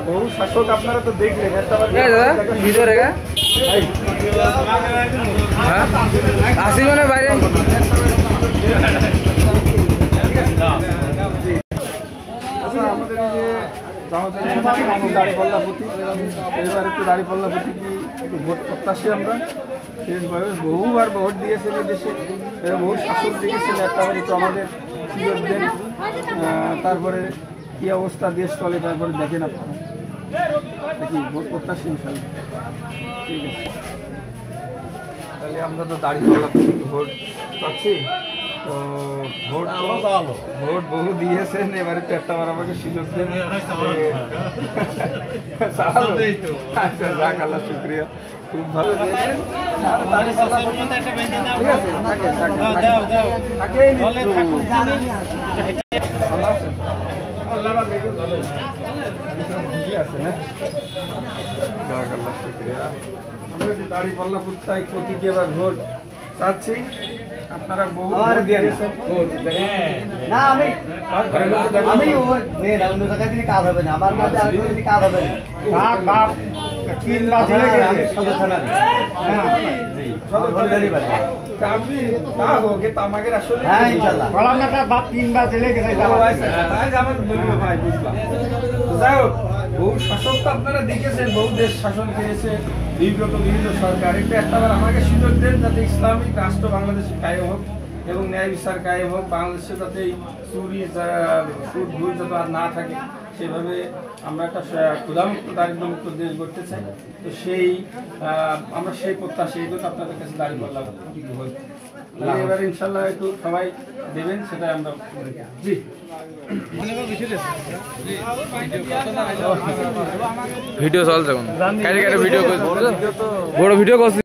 বহু শাসক আপনারা তো দেখলেন আসি মানে বাইরে আমাদের দাঁড়িপাল্লা প্রতীক এবার একটু দাঁড়িপাল্লা প্রতীক একটু ভোট প্রত্যাশী আমরা শেষভাবে বহুবার ভোট দিয়েছেন এই দেশে বহু শাসক দিয়েছেন একটাবার একটু আমাদের সুযোগ দেন তারপরে কী অবস্থা দেশ চলে তারপরে দেখেন আপনারা দেখি ভোট প্রত্যাশী ইনশাল্লাহ ঠিক আছে তাহলে আমরা তো দাঁড়িপাল্লা প্রতীক ভোট পাচ্ছি তো ভোট বহু দিয়েছেন এবারে তো একটাবার আমাকে সুযোগ দেন আচ্ছা যাক আল্লাহ শুক্রিয়া খুব ভালো দিয়েছেন দাঁড়িপাল্লা প্রতীকে এবার ভোট চাচ্ছি আপনারা বহু কাজ হবে না আমার কাজ হবে বহু শাসক তো আপনারা দেখেছেন বহু দেশ শাসন করেছে বিগত বিভিন্ন সরকার একটু একটাবার আমাকে সুযোগ দেন যাতে ইসলামিক রাষ্ট্র বাংলাদেশে কায়েম হোক এবং ন্যায় বিচার কায়েম হোক বাংলাদেশে যাতে চুরি সুদ ঘুষ যাতে আর না থাকে সেভাবে আমরা একটা ক্ষুধামুক্ত দারিদ্র্যমুক্ত দেশ গড়তে চাই তো সেই আমরা সেই প্রত্যাশা এই জন্য আপনাদের কাছে দাঁড়িপাল্লা এবার ইনশাল্লাহ একটু সবাই দেবেন সেটাই আমরা জি ভিডিও চলছে ভিডিও বড় ভিডিও করছি